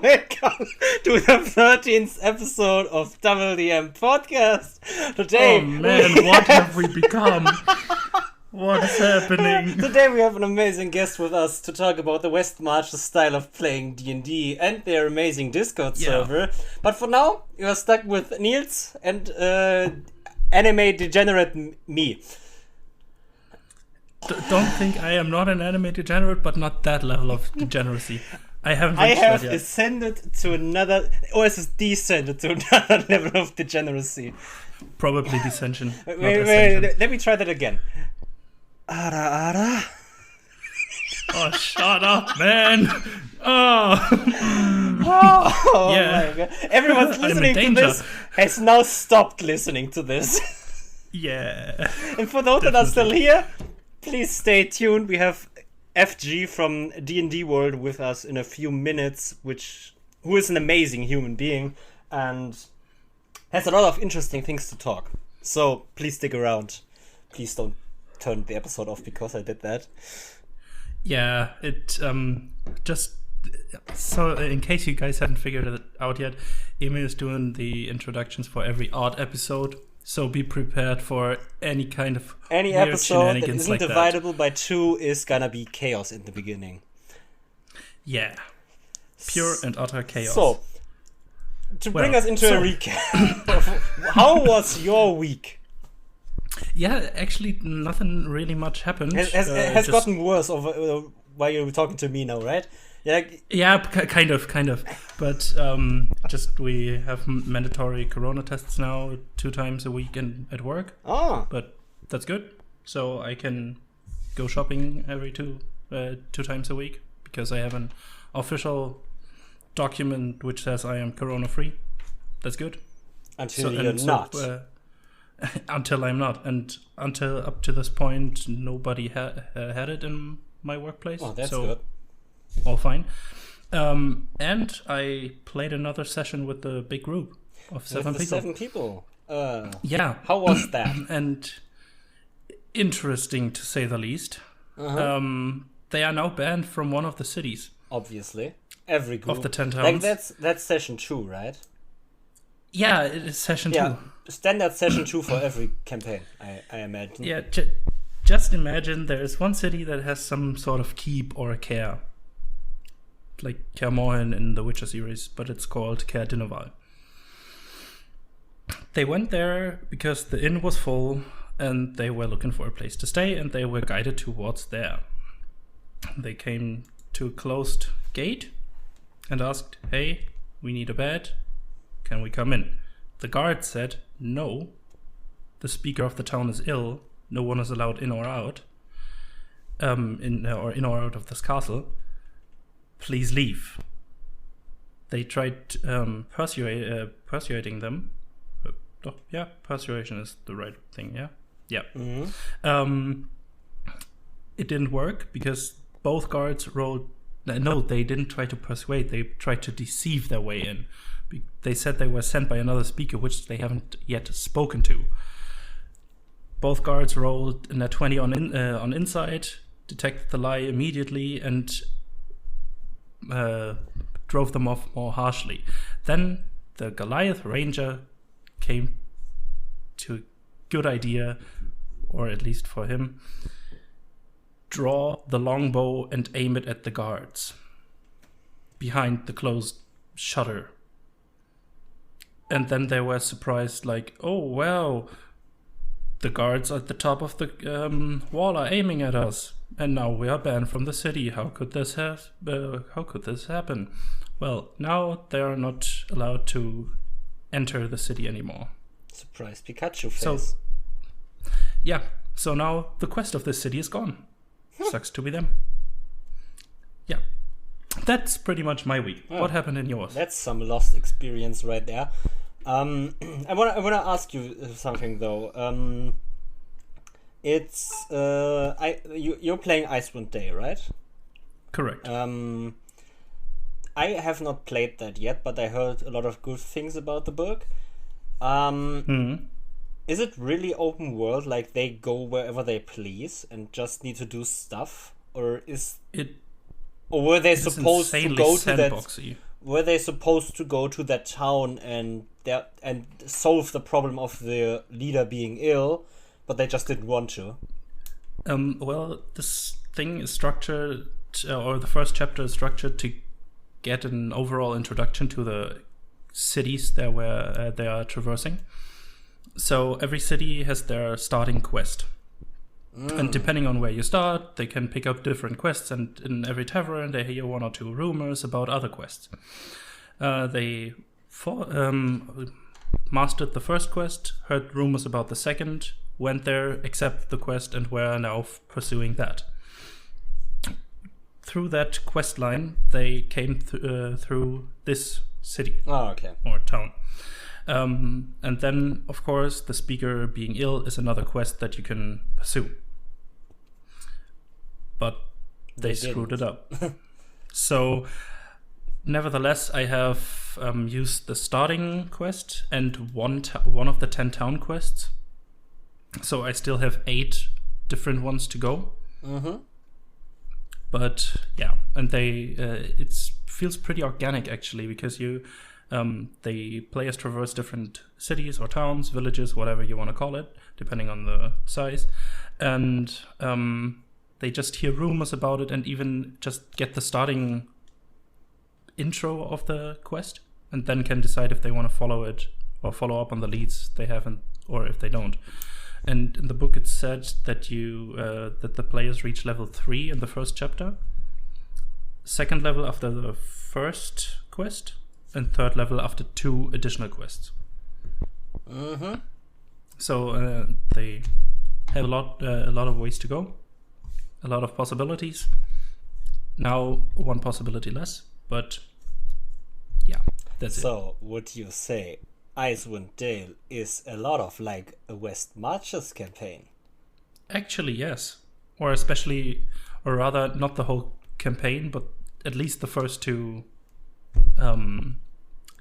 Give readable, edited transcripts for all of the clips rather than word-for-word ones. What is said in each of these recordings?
welcome to the 13th episode of DoubleDM podcast. Today, oh man, what have we become? What is happening? Today we have an amazing guest with us to talk about the West Marches style of playing D&D and their amazing Discord server. But for now, you are stuck with Niels and anime degenerate me. Don't think I am not an anime degenerate, but not that level of degeneracy. I haven't reached that yet. ascended to another, or is it descended to another level of degeneracy? Probably descension. Wait, let me try that again. Ara. Oh, shut up, man. Oh yeah. My God. Everyone's listening to this has now stopped listening to this. Yeah. And for those that are still here, please stay tuned. We have FG from D&D World with us in a few minutes, who is an amazing human being and has a lot of interesting things to talk. So please stick around. Please don't turn the episode off because I did that. Yeah, it just so in case you guys haven't figured it out yet, Emil is doing the introductions for every odd episode. So be prepared for any kind of any episode that isn't dividable by 2 is gonna be chaos in the beginning. Yeah, pure and utter chaos. So, to bring us into a recap, how was your week? Yeah, actually, nothing really much happened. Has gotten worse over while you're talking to me now, right? Yeah, kind of. But just we have mandatory corona tests now 2 times a week at work. Oh. But that's good. So I can go shopping every 2 times a week because I have an official document which says I am corona free. That's good. Until you're not. Until I'm not. And until up to this point, nobody had it in my workplace. Oh, that's good. All fine. And I played another session with the big group of 7 people. 7 people. Yeah. How was that? And interesting to say the least. Uh-huh. They are now banned from one of the cities. Obviously. Every group. Of the 10 towns. Like that's session 2, right? Yeah, it is session 2. Standard session 2 for every campaign, I imagine. Yeah, just imagine there is one city that has some sort of keep or a care. Like Kaer Morhen in the Witcher series, but it's called Kaer Dineval. They went there because the inn was full and they were looking for a place to stay and they were guided towards there. They came to a closed gate and asked, "Hey, we need a bed. Can we come in?" The guard said, "No. The speaker of the town is ill. No one is allowed in or out. In or out of this castle. Please leave." They tried persuading them. Persuasion is the right thing, yeah? Yeah. Mm-hmm. It didn't work because both guards rolled... No, they didn't try to persuade. They tried to deceive their way in. They said they were sent by another speaker, which they haven't yet spoken to. Both guards rolled a 20 on insight, detected the lie immediately, and drove them off more harshly. Then the Goliath Ranger came to a good idea, or at least for him, draw the longbow and aim it at the guards behind the closed shutter. And then they were surprised, like, "Oh, wow, the guards at the top of the wall are aiming at us, and now we are banned from the city. How could this happen?" Well, now they are not allowed to enter the city anymore. Surprise Pikachu face. So now the quest of this city is gone. Sucks to be them. Yeah. That's pretty much my week. Oh, what happened in yours? That's some lost experience right there. I wanna ask you something though. It's you're playing Icewind Dale, right? Correct. I have not played that yet, but I heard a lot of good things about the book. Is it really open world, like they go wherever they please and just need to do stuff, or is it? Or were they supposed to go to that? were they supposed to go to that town and solve the problem of the leader being ill, but they just didn't want to? Well, this thing is structured, or the first chapter is structured to get an overall introduction to the cities there where they are traversing. So every city has their starting quest. And depending on where you start, they can pick up different quests, and in every tavern they hear one or two rumors about other quests. They mastered the first quest, heard rumors about the second, went there, accepted the quest, and were now pursuing that. Through that quest line, they came through this city. Oh, okay. Or town. And then, of course, the speaker being ill is another quest that you can pursue. But they screwed it up. So, nevertheless, I have used the starting quest and one of the 10 town quests. So I still have 8 different ones to go. Mm-hmm. But yeah, and it feels pretty organic actually, because the players traverse different cities or towns, villages, whatever you want to call it, depending on the size, and they just hear rumors about it and even just get the starting intro of the quest, and then can decide if they want to follow it or follow up on the leads they haven't, or if they don't. And in the book it said that that the players reach level 3 in the first chapter, second level after the first quest, and third level after 2 additional quests. Mm-hmm. So they have a lot of ways to go, a lot of possibilities. Now 1 possibility less, but yeah, that's it. So would you say Icewind Dale is a lot of like a West Marches campaign? Actually, yes. Or rather, not the whole campaign, but at least the first 2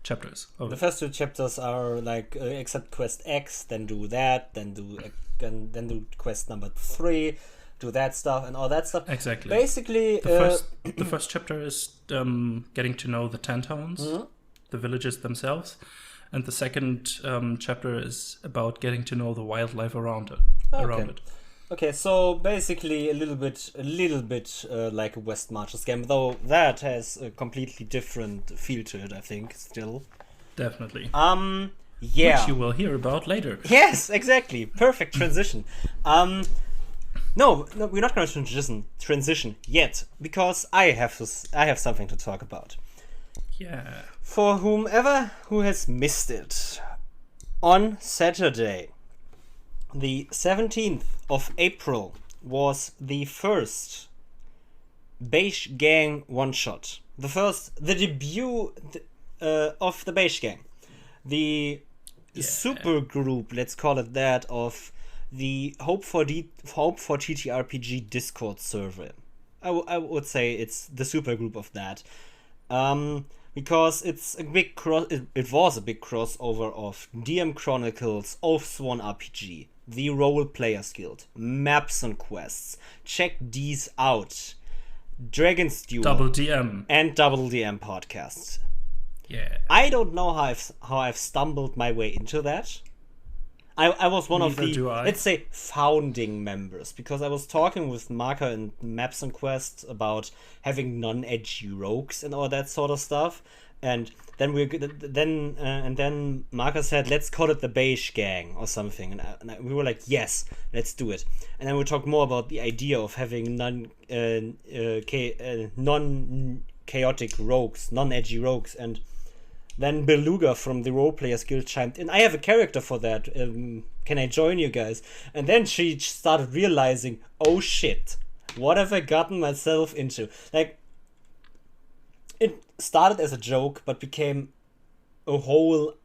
chapters. The first 2 chapters are like accept quest X, then do that, then do quest number 3, do that stuff and all that stuff. Exactly. Basically, the first chapter is getting to know the 10 towns, mm-hmm. the villages themselves. And the second chapter is about getting to know the wildlife around it. Okay, so basically a little bit like a West Marches game, though that has a completely different feel to it, I think, still. Definitely. Yeah. Which you will hear about later. Yes, exactly. Perfect transition. No, we're not going to transition yet, because I have something to talk about. Yeah. For whomever who has missed it, on Saturday, the 17th of April, was the first Beige Gang one-shot. The debut of the Beige Gang. The super group, let's call it that, of the Hope for TTRPG Discord server. I would say it's the super group of that. Because it's a big it was a big crossover of DM Chronicles, Oathsworn RPG, the Role Players Guild, Maps and Quests. Check these out. Dragon's Duel, DoubleDM, and DoubleDM podcasts. Yeah. I don't know how I've stumbled my way into that. I was one of the, let's say, founding members, because I was talking with Marker and Maps and Quests about having non-edgy rogues and all that sort of stuff, and then then Marker said, let's call it the Beige Gang or something, and we were like, yes, let's do it. And then we talked more about the idea of having non-chaotic rogues, non-edgy rogues, and then Beluga from the Role Players Guild chimed in. I have a character for that. Can I join you guys? And then she started realizing, oh shit, what have I gotten myself into? Like, it started as a joke, but became a whole,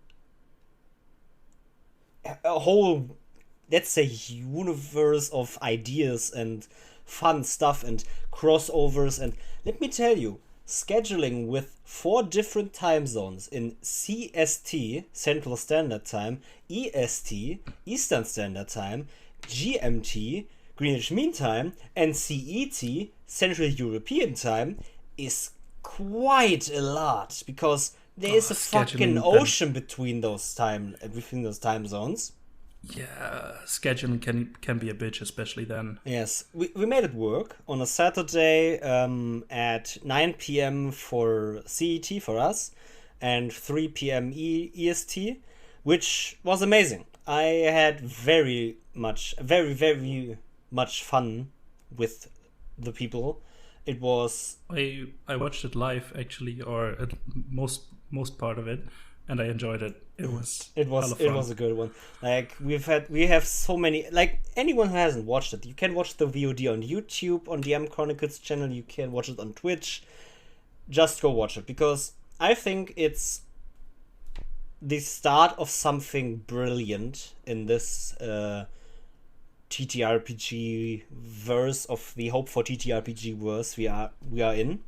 let's say, universe of ideas and fun stuff and crossovers. And let me tell you, scheduling with 4 different time zones in CST, Central Standard Time, EST, Eastern Standard Time, GMT, Greenwich Mean Time, and CET, Central European Time, is quite a lot, because there is a fucking ocean between those time zones. Yeah, scheduling can be a bitch, especially then. Yes, we made it work on a Saturday at 9 p.m. for CET for us and 3 p.m. EST, which was amazing. I had very much fun with the people. It was... I watched it live, actually, or at most part of it, and I enjoyed it. It was a good one. Like, we have so many, like, anyone who hasn't watched it, you can watch the VOD on YouTube, on DM Chronicles channel, you can watch it on Twitch. Just go watch it, because I think it's the start of something brilliant in this TTRPG verse of the Hope for TTRPG verse we are in.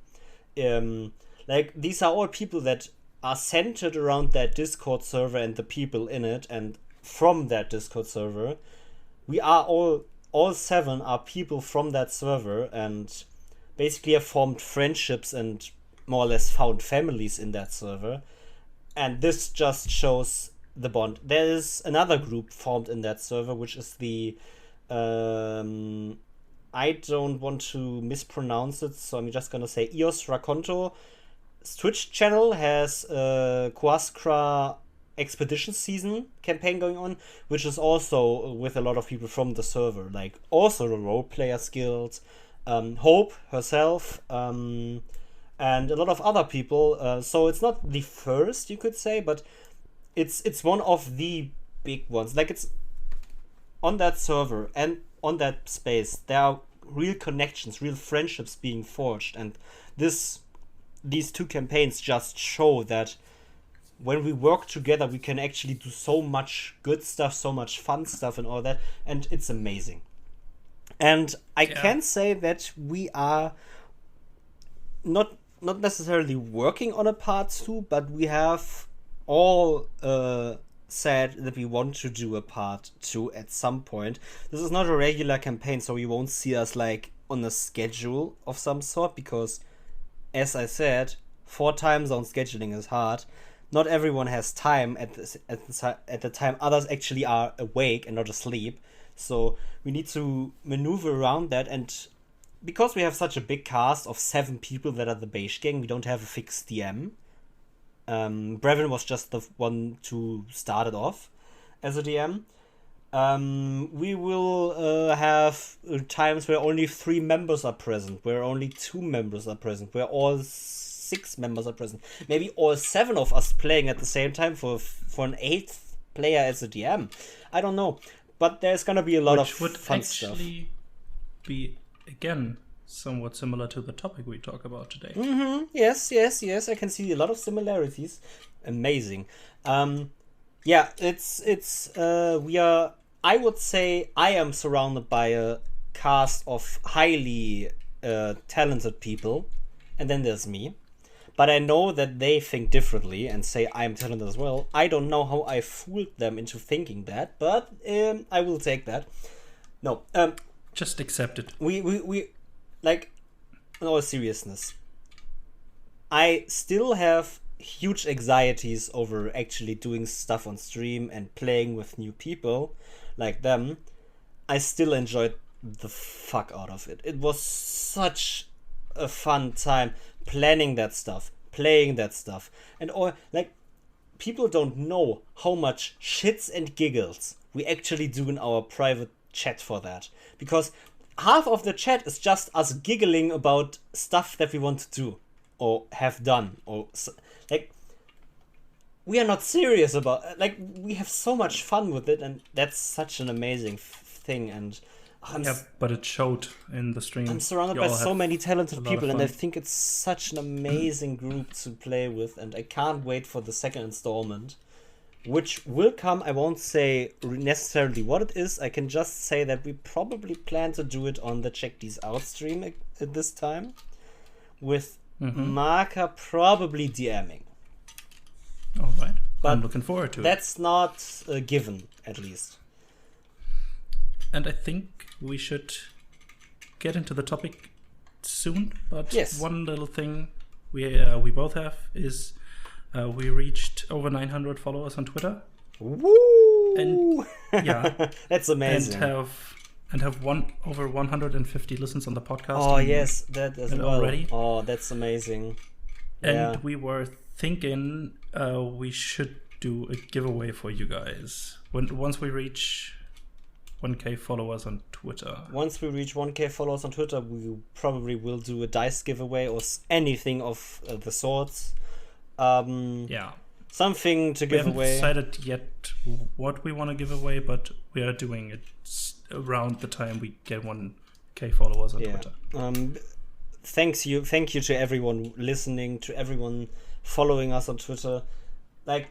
Like, these are all people that are centered around that Discord server and the people in it, and from that Discord server, we are all 7 are people from that server, and basically have formed friendships and more or less found families in that server. And this just shows the bond. There is another group formed in that server, which is the I don't want to mispronounce it, so I'm just gonna say Eos Raconto. Twitch channel has a Quaskra Expedition Season campaign going on, which is also with a lot of people from the server, like also the role player skills, Hope herself, and a lot of other people. So it's not the first, you could say, but it's one of the big ones. Like, it's on that server and on that space, there are real connections, real friendships being forged, and these 2 campaigns just show that when we work together, we can actually do so much good stuff, so much fun stuff and all that, and it's amazing. And I can say that we are not necessarily working on a part 2, but we have all said that we want to do a part 2 at some point. This is not a regular campaign, so you won't see us like on a schedule of some sort, because, as I said, 4 time zone scheduling is hard. Not everyone has time at the time others actually are awake and not asleep. So we need to maneuver around that, and because we have such a big cast of 7 people that are the base gang, we don't have a fixed DM. Brevin was just the one to start it off as a DM. We will have times where only 3 members are present, where only 2 members are present, where all 6 members are present. Maybe all 7 of us playing at the same time for an 8th player as a DM. I don't know. But there's gonna be a lot of fun stuff. Which would actually be, again, somewhat similar to the topic we talk about today. Mm-hmm. Yes. I can see a lot of similarities. Amazing. I would say I am surrounded by a cast of highly talented people, and then there's me. But I know that they think differently and say I'm talented as well. I don't know how I fooled them into thinking that, but I will take that. No, just accept it. We like, in all seriousness, I still have huge anxieties over actually doing stuff on stream and playing with new people like them. I still enjoyed the fuck out of it. It was such a fun time planning that stuff, playing that stuff, and all. Like, people don't know how much shits and giggles we actually do in our private chat for that, because half of the chat is just us giggling about stuff that we want to do or have done, or like, we are not serious about, like, we have so much fun with it, and that's such an amazing thing. And but it showed in the stream. I'm surrounded by so many talented people, and I think it's such an amazing group to play with, and I can't wait for the second installment, which will come. I won't say necessarily what it is. I can just say that we probably plan to do it on the Check These Out stream at this time, with Marka probably DMing. All right. But I'm looking forward to it. That's not a given, at least. And I think we should get into the topic soon. But yes, one little thing we both have is we reached over 900 followers on Twitter. Woo! And yeah, that's amazing. And have over 150 listens on the podcast. Oh yes, that as well. Already. Oh, that's amazing. And we were thinking we should do a giveaway for you guys once we reach 1K followers on Twitter. Once we reach 1K followers on Twitter, we probably will do a dice giveaway or anything of the sorts. Yeah. Something to give away. We haven't decided yet what we want to give away, but we are doing it around the time we get 1K followers on Twitter. Thank you to everyone listening, to everyone following us on Twitter. Like,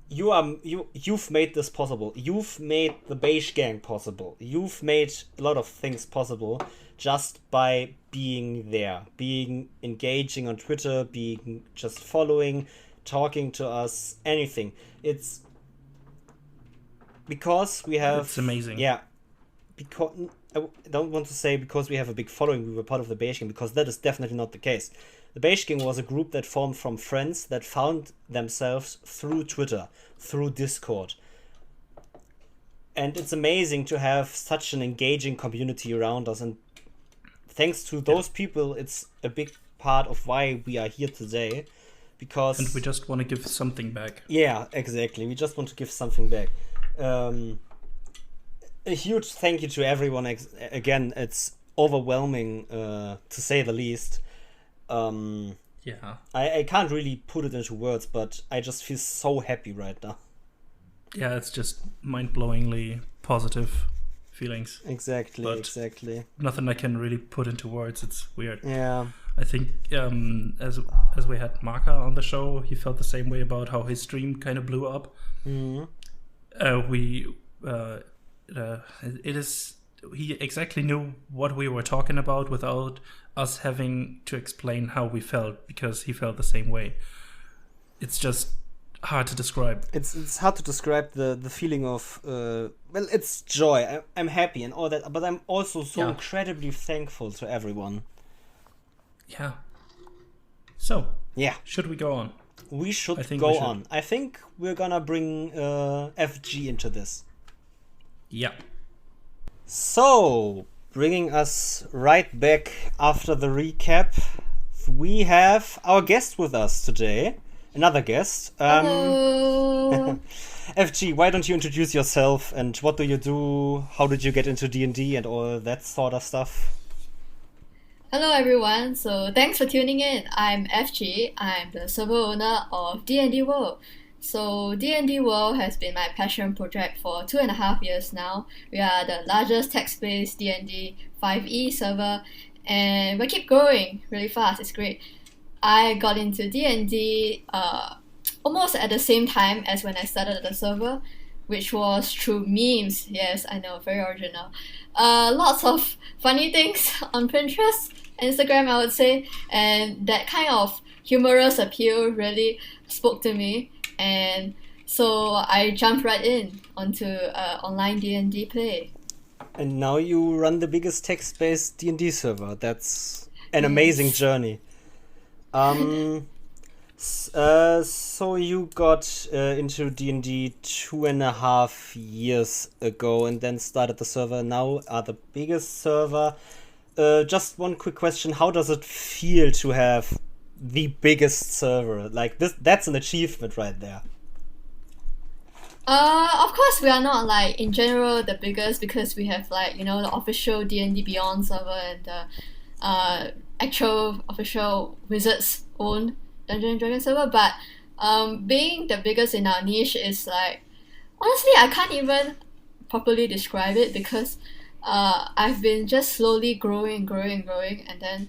you've made this possible. You've made the Beige Gang possible. You've made a lot of things possible just by being there, being engaging on Twitter, being just following, talking to us, anything. It's because we have... It's amazing. Yeah. Because I don't want to say because we have a big following, we were part of the Beige Gang, because that is definitely not the case. The Beige Gang was a group that formed from friends that found themselves through Twitter, through Discord. And it's amazing to have such an engaging community around us. And thanks to those people, it's a big part of why we are here today. Because... And we just want to give something back. Yeah, exactly. We just want to give something back. A huge thank you to everyone. Again, it's overwhelming, to say the least. I can't really put it into words, but I just feel so happy right now. Yeah, it's just mind-blowingly positive feelings. Exactly. Nothing I can really put into words. It's weird. Yeah. I think as we had Marka on the show, he felt the same way about how his stream kind of blew up. Mm-hmm. He exactly knew what we were talking about without us having to explain how we felt, because he felt the same way. It's just hard to describe. It's hard to describe the feeling of it's joy. I'm happy and all that, but I'm also so incredibly thankful to everyone. Yeah. So yeah, should we go on? We should go on. I think we're gonna bring FG into this. Yeah. So, bringing us right back after the recap, we have our guest with us today. Another guest. Hello. FG, why don't you introduce yourself and what do you do? How did you get into D&D and all that sort of stuff? Hello everyone, so thanks for tuning in. I'm FG, I'm the server owner of D&D World. So D&D World has been my passion project for 2.5 years now. We are the largest text-based D&D 5e server and we keep growing really fast, it's great. I got into D&D almost at the same time as when I started the server, which was through memes. Yes, I know, very original. Lots of funny things on Pinterest, Instagram, I would say, and that kind of humorous appeal really spoke to me, and so I jumped right in onto online D&D play. And now you run the biggest text-based D&D server. That's an amazing journey. So you got into D&D 2.5 years ago and then started the server. Now are the biggest server. Just one quick question. How does it feel to have the biggest server? Like this, that's an achievement right there. Of course we are not like in general the biggest, because we have like, you know, the official D&D Beyond server and the actual official Wizards own Dungeons & Dragons server, but being the biggest in our niche is like, honestly I can't even properly describe it, because I've been just slowly growing and then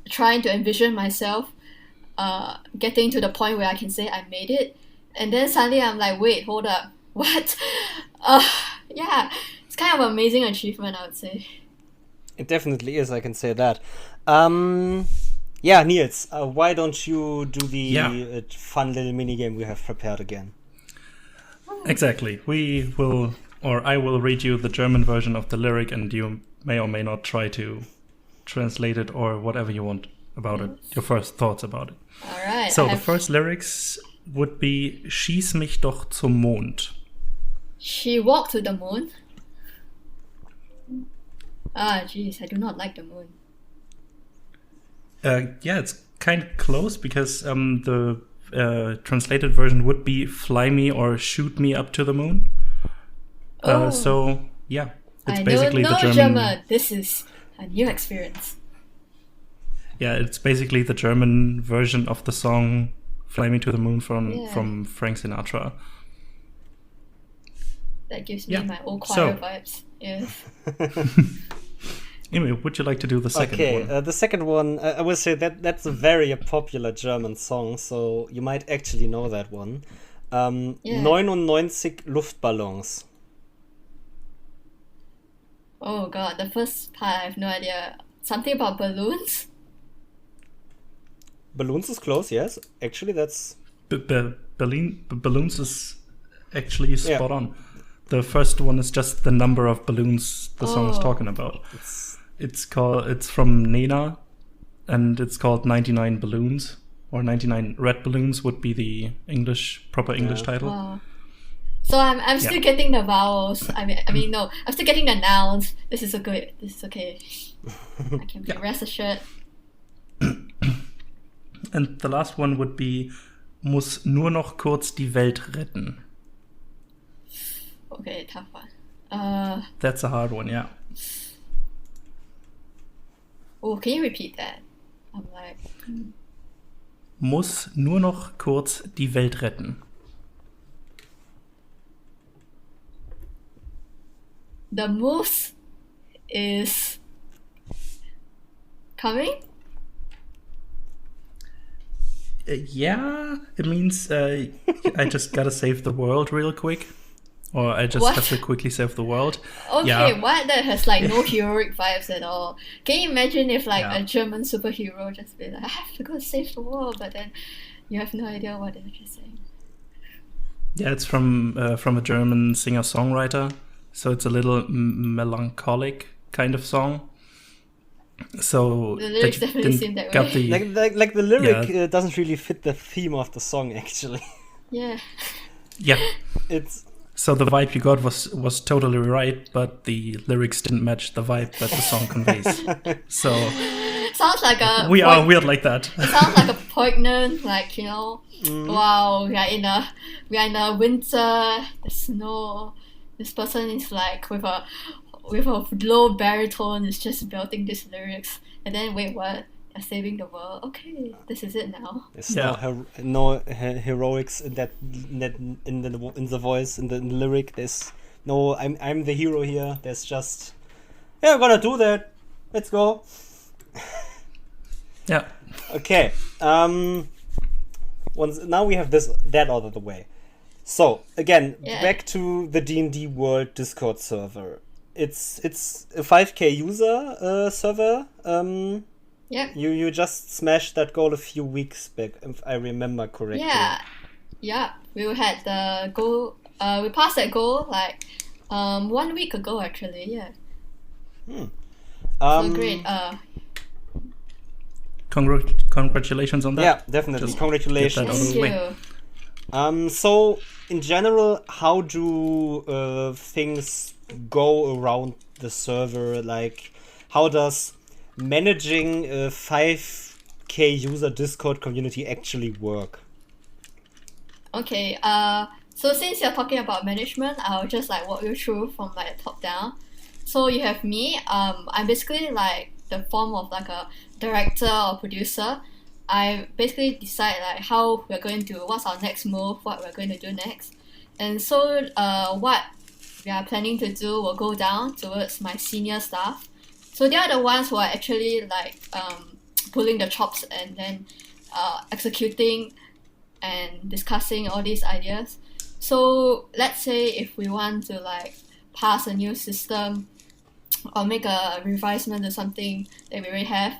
trying to envision myself getting to the point where I can say I made it, and then suddenly I'm like, wait, hold up, what? Yeah, it's kind of an amazing achievement, I would say. It definitely is, I can say that. Yeah, Niels, why don't you do the fun little minigame we have prepared again? Exactly. I will read you the German version of the lyric, and you may or may not try to translate it or whatever you want. about it, your first thoughts about it. All right. So the first lyrics would be "Schieß mich doch zum Mond." She walked to the moon. Jeez, I do not like the moon. Yeah, it's kind of close because the translated version would be "Fly me or shoot me up to the moon." So yeah, it's basically the German. This is a new experience. Yeah, it's basically the German version of the song "Fly Me to the Moon" from Frank Sinatra. That gives me my old choir vibes. Yeah. Anyway, would you like to do the second one? Okay, the second one, I would say that's a very popular German song, so you might actually know that one. 99 Luftballons. Oh god, the first part I have no idea. Something about balloons? Balloons is close, yes. Actually, that's... Balloons is actually spot on. The first one is just the number of balloons the song is talking about. It's from Nena, and it's called 99 Balloons, or 99 Red Balloons would be the proper English title. Wow. So I'm still getting the vowels. I mean no, I'm still getting the nouns. This is okay. I can be rest assured. And the last one would be "Muss nur noch kurz die Welt retten." Okay, tough one. That's a hard one, yeah. Oh, can you repeat that? I'm like... Muss nur noch kurz die Welt retten. The muss is coming? Yeah, it means I just gotta save the world real quick. Or I just have to quickly save the world. Okay, what? That has like no heroic vibes at all. Can you imagine if like a German superhero just be like, I have to go save the world, but then you have no idea what they're just saying. Yeah, it's from a German singer-songwriter, so it's a little melancholic kind of song. So the lyrics definitely seem that way. Like the lyric doesn't really fit the theme of the song, actually. Yeah. Yeah. So the vibe you got was totally right, but the lyrics didn't match the vibe that the song conveys. So sounds like we are weird like that. It sounds like a poignant, like wow, we are in a winter, the snow. This person is like with a low baritone is just belting these lyrics, and then wait, what? Saving the world. Okay, this is it now. There's no heroics in that in the voice in the lyric. There's no I'm the hero here. There's just we're gonna do that. Let's go. Yeah. Okay. Now we have that out of the way. So again, back to the D&D World Discord server. It's a 5k user server. Yeah. You just smashed that goal a few weeks back, if I remember correctly. Yeah. We had the goal. We passed that goal like 1 week ago, actually. Yeah. So great. Congratulations on that. Yeah, definitely. Just congratulations. Thank you. So in general, how do things go around the server? Like, how does managing a 5k user Discord community actually work? Okay, so since you're talking about management, I'll just like walk you through from like top down. So you have me, I'm basically like the form of like a director or producer. I basically decide like how we're going to, what's our next move, what we're going to do next. And so what we are planning to do will go down towards my senior staff. So they are the ones who are actually like pulling the chops and then executing and discussing all these ideas. So let's say if we want to like pass a new system or make a revisement to something that we already have,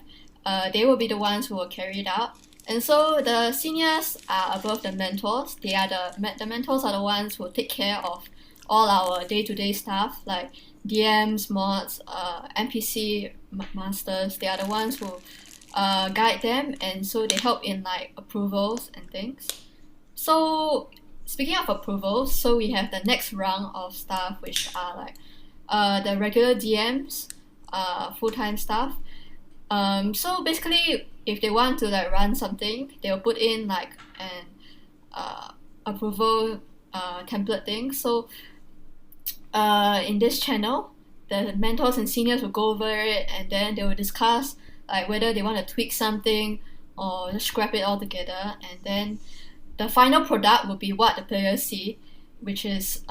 they will be the ones who will carry it out. And so the seniors are above the mentors. They are the mentors are the ones who take care of all our day-to-day stuff like DMs, mods, NPC masters. They are the ones who guide them, and so they help in like approvals and things. So speaking of approvals, so we have the next round of staff, which are like the regular DMs, full-time staff. So basically, if they want to like run something, they'll put in like an approval template thing. So in this channel, the mentors and seniors will go over it, and then they will discuss like whether they want to tweak something or just scrap it all together, and then the final product will be what the players see, which is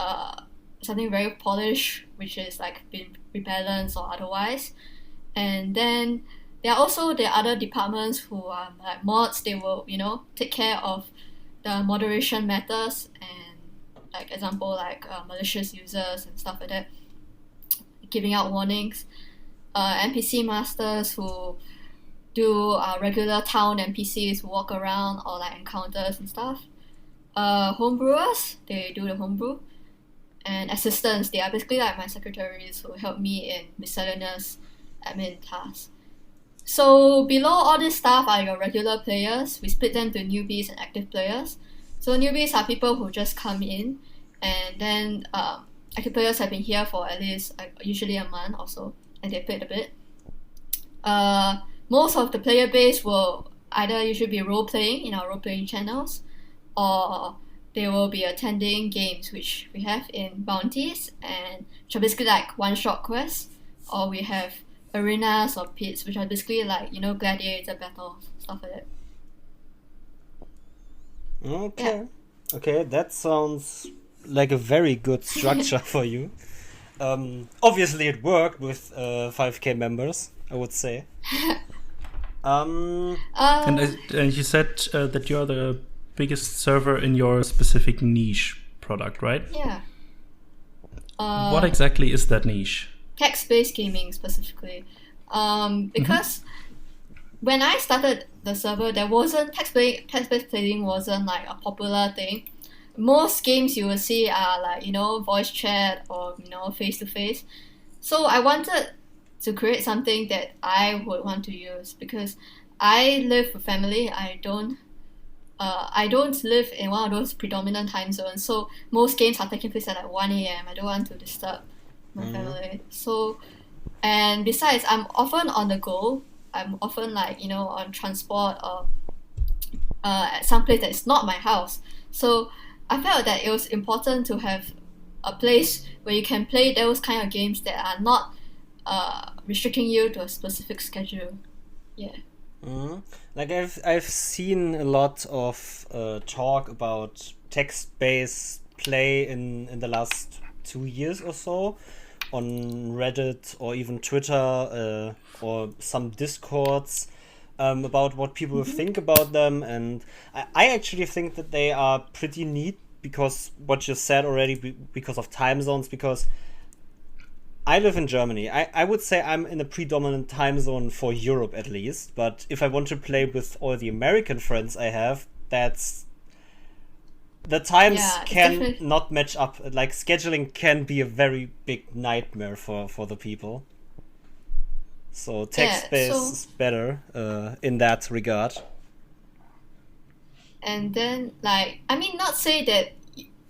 something very polished, which is like been rebalanced or otherwise. And then there are also the other departments who are like mods. They will, you know, take care of the moderation matters and like example like malicious users and stuff like that, giving out warnings. NPC masters who do regular town NPCs who walk around or like encounters and stuff. Homebrewers, they do the homebrew. And assistants, they are basically like my secretaries who help me in miscellaneous admin tasks. So below all this staff are your regular players. We split them to newbies and active players. So newbies are people who just come in, and then active players have been here for at least usually a month or so, and they played a bit. Most of the player base will either usually be role-playing in our role-playing channels, or they will be attending games which we have in bounties, and which are basically like one-shot quests, or we have arenas or pits, which are basically like, you know, gladiator battles, stuff like that. Okay. Yeah. Okay, that sounds like a very good structure for you. Obviously it worked with 5k members, I would say. And you said that you're the biggest server in your specific niche product, right? Yeah. What exactly is that niche? Text-based gaming specifically. Because when I started the server, there wasn't text-based playing wasn't like a popular thing. Most games you will see are like, you know, voice chat or, you know, face-to-face. So I wanted to create something that I would want to use, because I live with family. I don't live in one of those predominant time zones, so most games are taking place at like 1 a.m. I don't want to disturb my family. So, and besides, I'm often on the go. I'm often like, you know, on transport or at some place that is not my house. So I felt that it was important to have a place where you can play those kind of games that are not restricting you to a specific schedule. Yeah. Like I've seen a lot of talk about text-based play in the last 2 years or so on Reddit or even Twitter or some Discords about what people think about them, and I actually think that they are pretty neat, because what you said already, because of time zones, because I live in Germany. I would say I'm in a predominant time zone for Europe at least, but if I want to play with all the American friends I have, that's... the times can not match up. Like, scheduling can be a very big nightmare for the people. So text-based is better in that regard. And then, like, I mean, not say that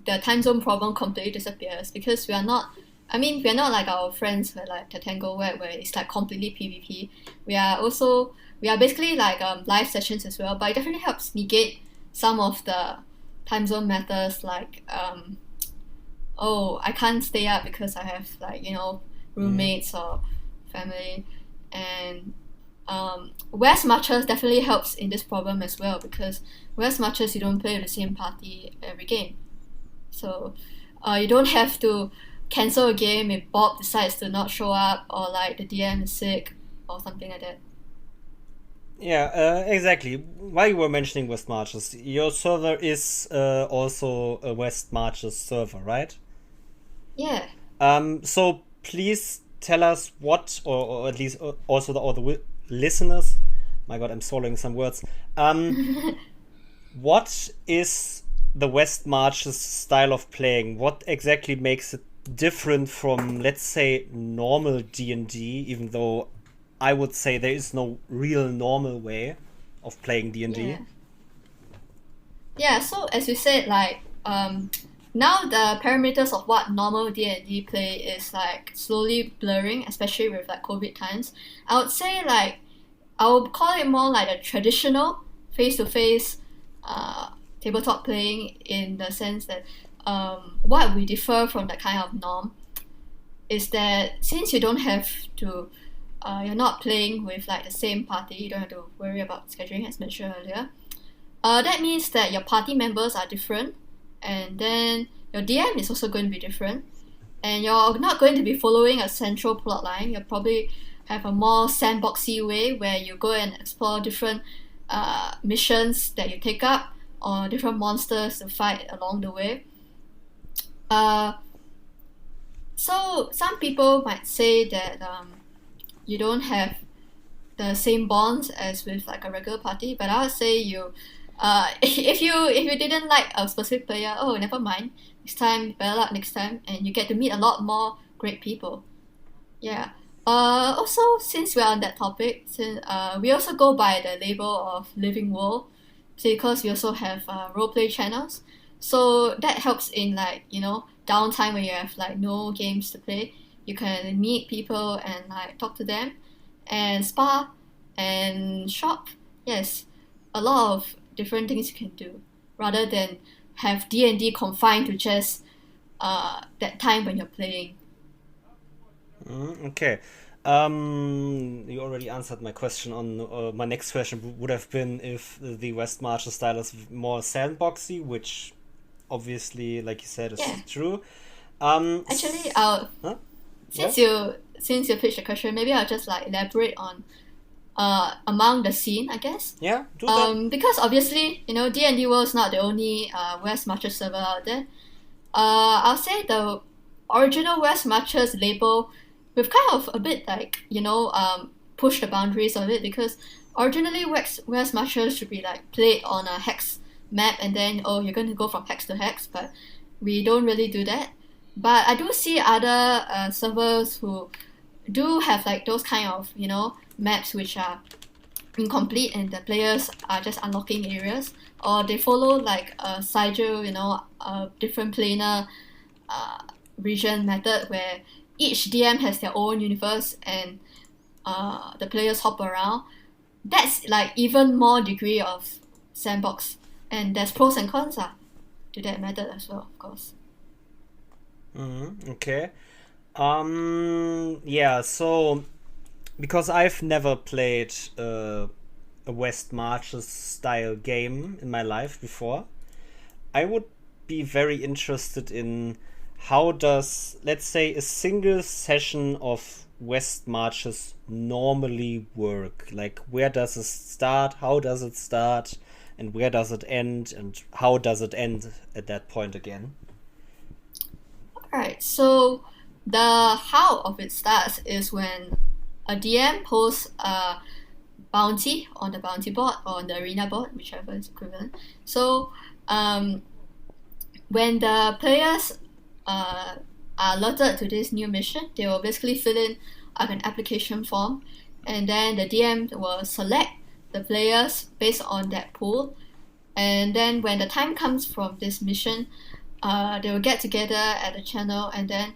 the time zone problem completely disappears, because we're not like our friends where like Tatango where it's like completely PvP. We are basically like live sessions as well, but it definitely helps negate some of the time zone matters, like I can't stay up because I have like, you know, roommates or family. And West matches definitely helps in this problem as well, because West matches you don't play with the same party every game, so you don't have to cancel a game if Bob decides to not show up, or like the DM is sick or something like that. Yeah, exactly. While you were mentioning West Marches, your server is also a West Marches server, right? Yeah. So please tell us what, or at least also all the listeners. My God, I'm swallowing some words. What is the West Marches style of playing? What exactly makes it different from, let's say, normal D&D, even though I would say there is no real normal way of playing D&D. Yeah, so as you said, like now the parameters of what normal D&D play is like slowly blurring, especially with like COVID times. I would say like I would call it more like a traditional face-to-face tabletop playing, in the sense that what we differ from that kind of norm is that since you don't have to you're not playing with like the same party, you don't have to worry about scheduling as mentioned earlier. That means that your party members are different, and then your DM is also going to be different, and you're not going to be following a central plot line. You'll probably have a more sandboxy way where you go and explore different missions that you take up, or different monsters to fight along the way. So some people might say that you don't have the same bonds as with like a regular party, but I would say you if you didn't like a specific player, oh, never mind, next time, better luck next time, and you get to meet a lot more great people. Yeah. Also, since we're on that topic, we also go by the label of Living World, because we also have roleplay channels. So that helps in like, you know, downtime when you have like no games to play. You can meet people and like talk to them and spar and shop. Yes, a lot of different things you can do, rather than have D&D confined to just that time when you're playing. Okay. You already answered my question on my next question would have been if the West Marches style is more sandboxy, which obviously, like you said, is true. Actually, since you pitched the question, maybe I'll just like elaborate on among the scene, I guess. Yeah, do that. Because obviously, you know, D&D World is not the only West Marches server out there. I'll say the original West Marches label, we've kind of a bit like, you know, pushed the boundaries of it, because originally West Marches should be like played on a hex map, and then you're going to go from hex to hex, but we don't really do that. But I do see other servers who do have like those kind of, you know, maps which are incomplete and the players are just unlocking areas, or they follow like a sigil, you know, a different planar region method where each DM has their own universe and the players hop around. That's like even more degree of sandbox, and there's pros and cons to that method as well, of course. Okay. Yeah, so because I've never played a West Marches style game in my life before, I would be very interested in how does, let's say, a single session of West Marches normally work? Like, where does it start? How does it start? And where does it end? And how does it end at that point again? Alright, so the how of it starts is when a DM posts a bounty on the bounty board or on the arena board, whichever is equivalent. So when the players are alerted to this new mission, they will basically fill in an application form, and then the DM will select the players based on that pool, and then when the time comes from this mission, they will get together at the channel, and then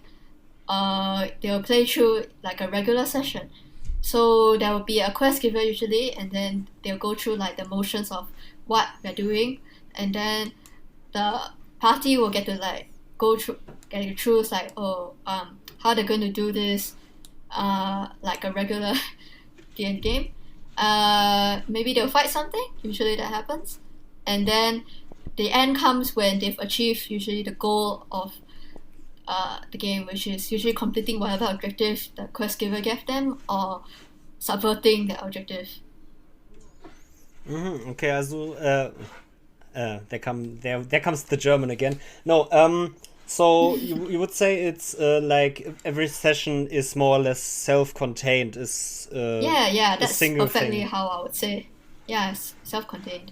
they will play through like a regular session. So there will be a quest giver usually, and then they'll go through like the motions of what they're doing, and then the party will get to like get to choose like how they're going to do this like a regular D&D game. Maybe they'll fight something, usually that happens, and then the end comes when they've achieved usually the goal of the game, which is usually completing whatever objective the quest giver gave them, or subverting the objective. Okay, also there comes the German again. No, so you would say it's like every session is more or less self-contained. Is that's single perfectly thing. how I would say. Yeah, it's self-contained.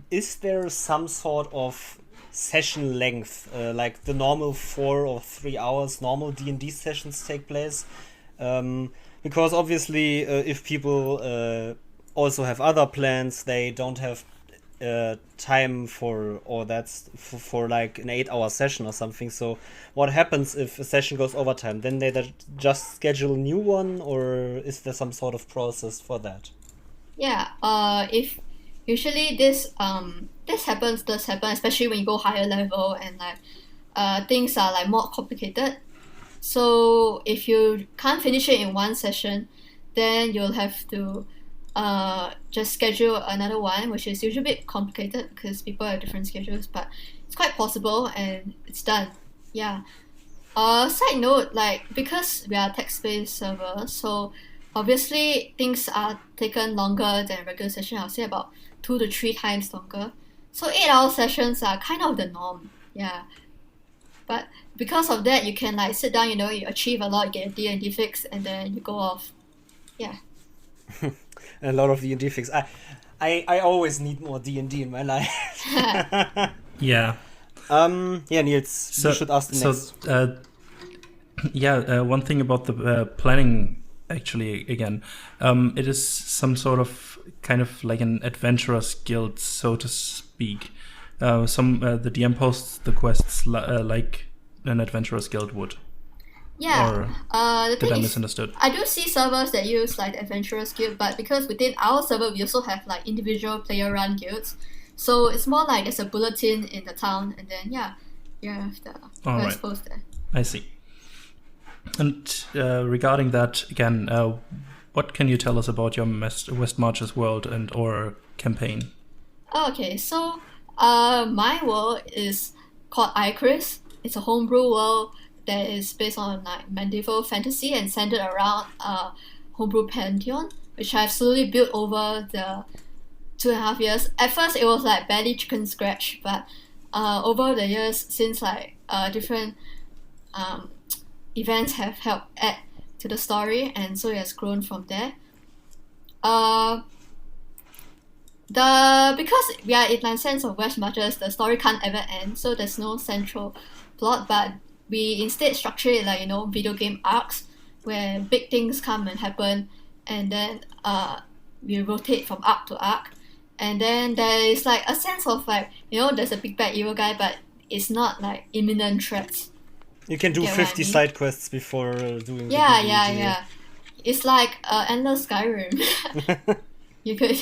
Is there some sort of session length, like the normal 4 or 3 hours normal D&D sessions take place? because obviously if people also have other plans, they don't have time for all that for like an 8-hour session or something. So what happens if a session goes overtime? Then they just schedule a new one, or is there some sort of process for that? Yeah, if usually this does happen, especially when you go higher level and like things are like more complicated. So if you can't finish it in one session, then you'll have to just schedule another one, which is usually a bit complicated because people have different schedules, but it's quite possible and it's done. Yeah. Side note, like because we are a text-based server, so obviously things are taken longer than a regular session. I'll say about 2 to 3 times longer. So 8-hour sessions are kind of the norm. Yeah. But because of that, you can like sit down, you achieve a lot, get a D&D fix, and then you go off. Yeah. A lot of D&D fix. I always need more D&D in my life. Yeah. Yeah, Niels, you should ask the next. One thing about the planning, actually, again, it is some sort of kind of like an adventurer's guild, so to speak. The DM posts the quests like an adventurer's guild would. Yeah. Or the did thing I is, misunderstood? I do see servers that use like the adventurers guild, but because within our server we also have like individual player run guilds, so it's more like there's a bulletin in the town, and then you have the quest post there. I see. And regarding that, again, what can you tell us about your West Marches world and or campaign? Okay, so my world is called Ichris. It's a homebrew world that is based on like medieval fantasy and centered around homebrew pantheon, which I've slowly built over the 2.5 years. At first, it was like barely chicken scratch, but over the years, since like different events have helped add to the story, and so it has grown from there. Because we are in a sense of West Marches, the story can't ever end, so there's no central plot, but we instead structure it like video game arcs where big things come and happen, and then we rotate from arc to arc, and then there is like a sense of like there's a big bad evil guy, but it's not like imminent threats. You can do 50 side quests before doing yeah. It's like endless Skyrim. You could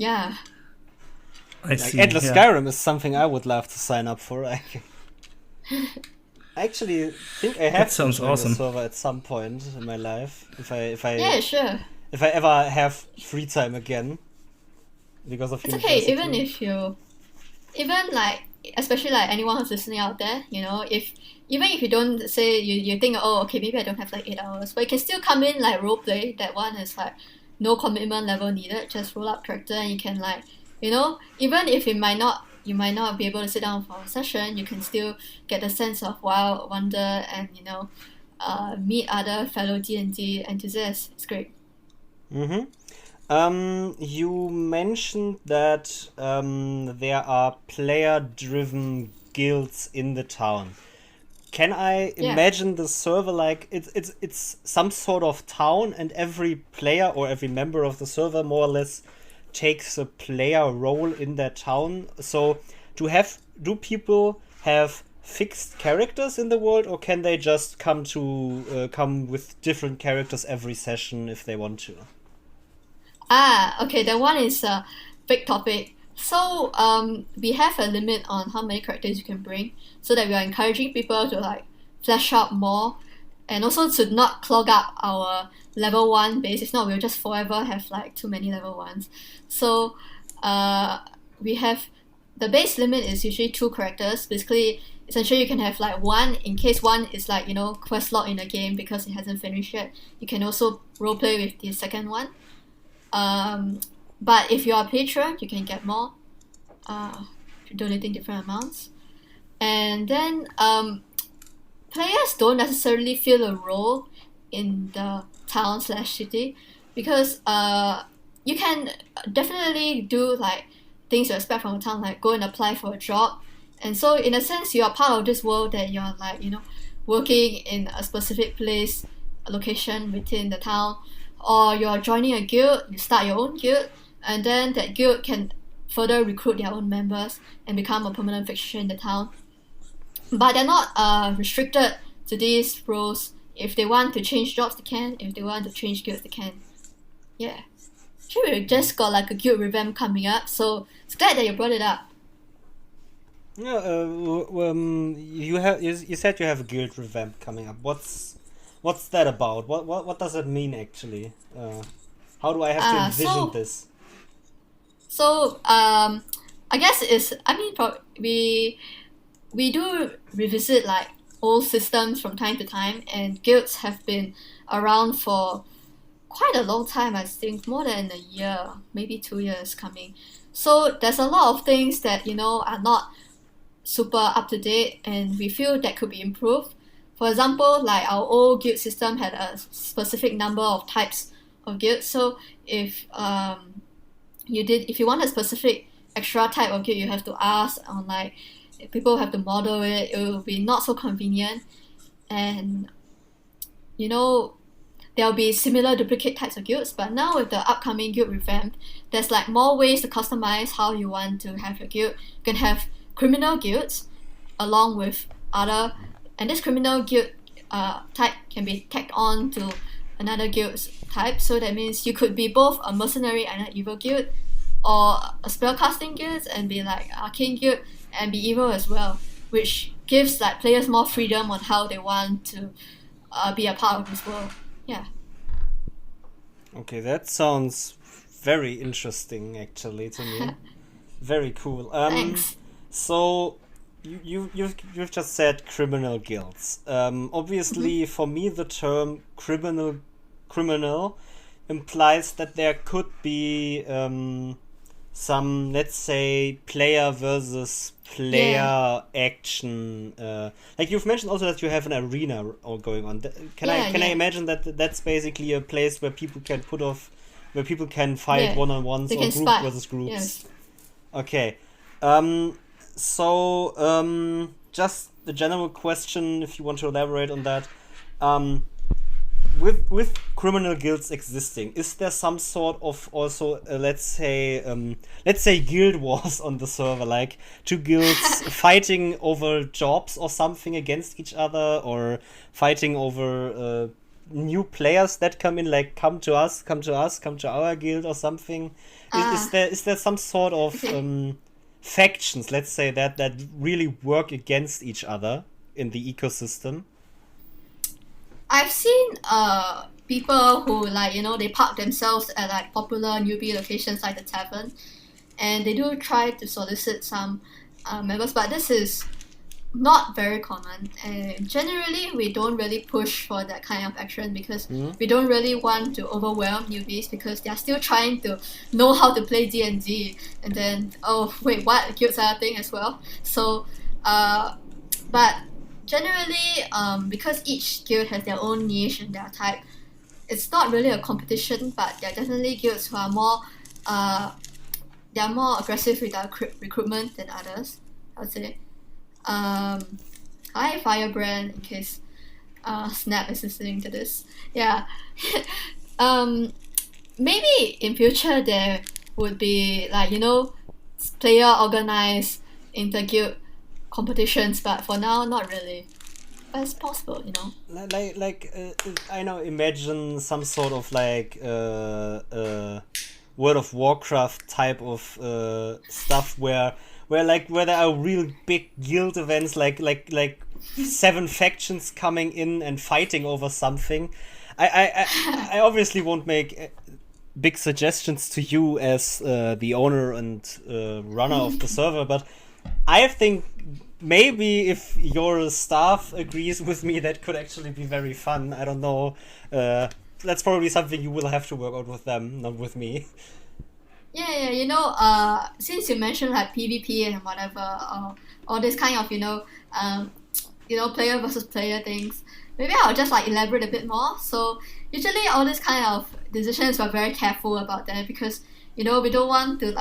I see. Endless Skyrim is something I would love to sign up for. I actually think I have to join a server at some point in my life. If I sure. If I ever have free time again, because of university. It's okay, even like especially like anyone who's listening out there, if you don't say you think maybe I don't have like 8 hours, but you can still come in like role play. That one is like no commitment level needed. Just roll up character and you can like even if you might not be able to sit down for a session, you can still get a sense of wow, wonder, and meet other fellow D&D enthusiasts. It's great. You mentioned that there are player-driven guilds in the town. Can I imagine the server like it's some sort of town, and every player or every member of the server more or less takes a player role in that town? So do people have fixed characters in the world, or can they just come with different characters every session if they want to? Okay, that one is a big topic. So we have a limit on how many characters you can bring, so that we are encouraging people to like flesh out more, and also to not clog up our level 1 base. If not, we'll just forever have like too many level 1s. So we have the base limit is usually 2 characters. Basically, essentially you can have like 1 in case 1 is like quest log in the game because it hasn't finished yet. You can also roleplay with the second one. But if you are a patron, you can get more, donating different amounts. And then players don't necessarily fill a role in the town/city, because you can definitely do like things you expect from a town, like go and apply for a job. And so in a sense, you are part of this world that you're like, working in a specific place location within the town, or you're joining a guild, you start your own guild, and then that guild can further recruit their own members and become a permanent fixture in the town. But they're not restricted to these rules. If they want to change jobs, they can. If they want to change guilds, they can. Yeah. Sure, we just got like a guild revamp coming up, so it's glad that you brought it up. Yeah, you said you have a guild revamp coming up. What's that about? What does it mean actually? How do I have to envision this? So I guess we do revisit like old systems from time to time, and guilds have been around for quite a long time. I think more than a year, maybe 2 years coming. So there's a lot of things that are not super up to date, and we feel that could be improved. For example, like our old guild system had a specific number of types of guilds. So if you want a specific extra type of guild, you have to ask on like people have to model it. It will be not so convenient, and there'll be similar duplicate types of guilds. But now with the upcoming guild revamp, there's like more ways to customize how you want to have your guild. You can have criminal guilds along with other, and this criminal guild type can be tagged on to another guild type. So that means you could be both a mercenary and an evil guild, or a spellcasting guild and be like arcane guild and be evil as well, which gives like players more freedom on how they want to be a part of this world. Yeah. Okay, that sounds very interesting actually to me. Very cool. Thanks. So you've just said criminal guilds. Obviously, for me, the term criminal implies that there could be some, let's say, player versus player action. Like you've mentioned also that you have an arena going on. Can I imagine that that's basically a place where people can where people can fight one-on-ones or group versus groups? Yes. Okay. So just the general question, if you want to elaborate on that, with criminal guilds existing, is there some sort of also let's say guild wars on the server, like two guilds fighting over jobs or something against each other, or fighting over new players that come in, like come to our guild or something? Is there some sort of factions, let's say, that really work against each other in the ecosystem? I've seen people who they park themselves at like popular newbie locations like the tavern, and they do try to solicit some members, but this is not very common, and generally we don't really push for that kind of action because we don't really want to overwhelm newbies, because they're still trying to know how to play D&D, and then what, guilds are a thing as well. So but generally because each guild has their own niche and their type, it's not really a competition, but there are definitely guilds who are more aggressive with their recruitment than others, I would say. Hi Firebrand, in case Snap is listening to this. Yeah. Maybe in future there would be player organized inter-guild competitions, but for now not really. But it's possible, I know, imagine some sort of World of Warcraft type of stuff where there are real big guild events, like 7 factions coming in and fighting over something. I obviously won't make big suggestions to you as the owner and runner of the server, but I think maybe if your staff agrees with me, that could actually be very fun. I don't know. That's probably something you will have to work out with them, not with me. Yeah, since you mentioned like PvP and whatever, all this kind of player versus player things, maybe I'll just elaborate a bit more. So usually all this kind of decisions, we're very careful about that, because we don't want to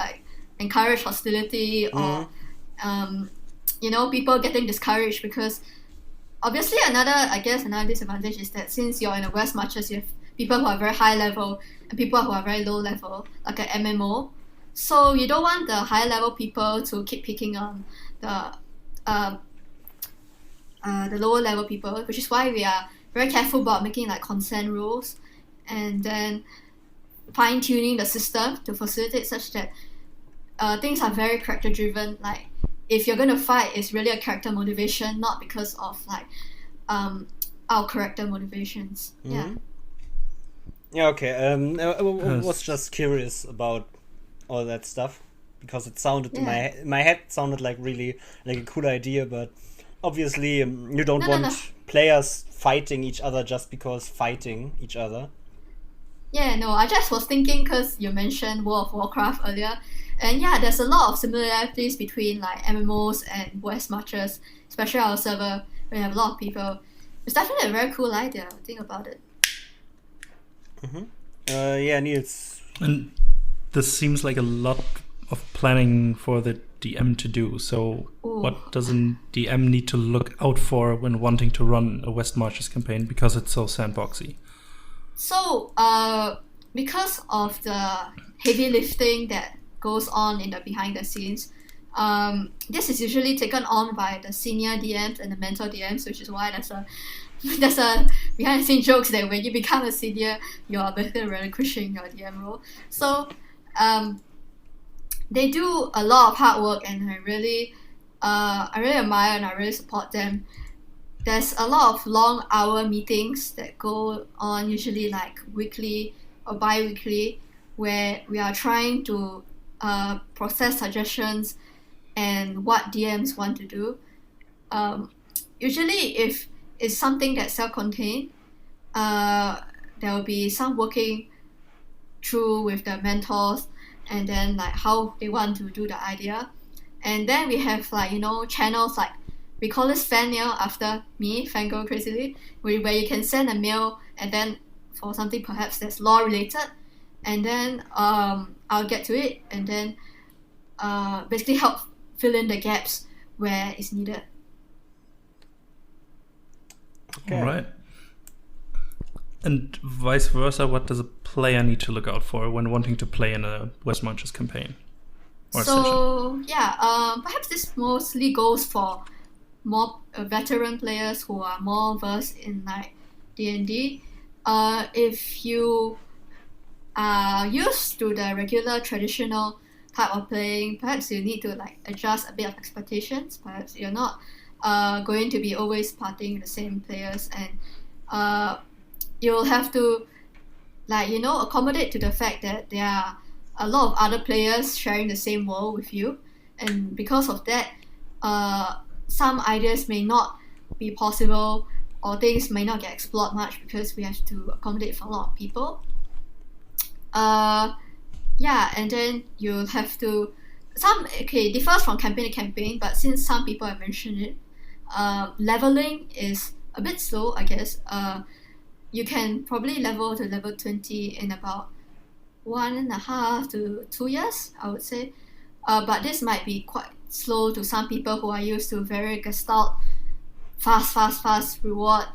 encourage hostility or people getting discouraged, because obviously another disadvantage is that since you're in the West matches, you have people who are very high level and people who are very low level, like an MMO. So you don't want the high level people to keep picking on the lower level people, which is why we are very careful about making like consent rules and then fine tuning the system to facilitate such that things are very character driven. Like if you're going to fight, it's really a character motivation, not because of like our character motivations. Mm-hmm. Yeah, okay. I was just curious about all that stuff because it sounded in my head sounded like really like a cool idea, but obviously you don't want players fighting each other just because fighting each other. Yeah, no, I just was thinking because you mentioned World of Warcraft earlier, and yeah, there's a lot of similarities between like MMOs and West matches, especially our server where we have a lot of people. It's definitely a very cool idea. Think about it. Mm-hmm. Yeah, Niels. And this seems like a lot of planning for the DM to do. So what does a DM need to look out for when wanting to run a West Marches campaign because it's so sandboxy? So, because of the heavy lifting that goes on in the behind the scenes, this is usually taken on by the senior DMs and the mentor DMs, which is why there's a behind the scenes jokes that when you become a senior, you're basically relinquishing your DM role. So, they do a lot of hard work, and I really admire and I really support them. There's a lot of long hour meetings that go on, usually like weekly or bi-weekly, where we are trying to process suggestions and what DMs want to do. Usually if it's something that's self-contained, there will be some working through with the mentors and then like how they want to do the idea. And then we have like, channels like, we call this fan mail after me, Fangirl Crazily, where you can send a mail and then for something perhaps that's law related, and then I'll get to it and then basically help fill in the gaps where it's needed. Okay. All right. And vice versa, what does a player need to look out for when wanting to play in a West Marches campaign? So, perhaps this mostly goes for more veteran players who are more versed in like D&D. If you are used to the regular traditional type of playing, perhaps you need to like adjust a bit of expectations. Perhaps you're not going to be always partying with the same players, and you'll have to accommodate to the fact that there are a lot of other players sharing the same world with you, and because of that, some ideas may not be possible or things may not get explored much because we have to accommodate for a lot of people. And then you'll have to differs from campaign to campaign, but since some people have mentioned it, leveling is a bit slow, I guess. You can probably level to level 20 in about 1.5 to 2 years, I would say. But this might be quite slow to some people who are used to very gestalt, fast reward,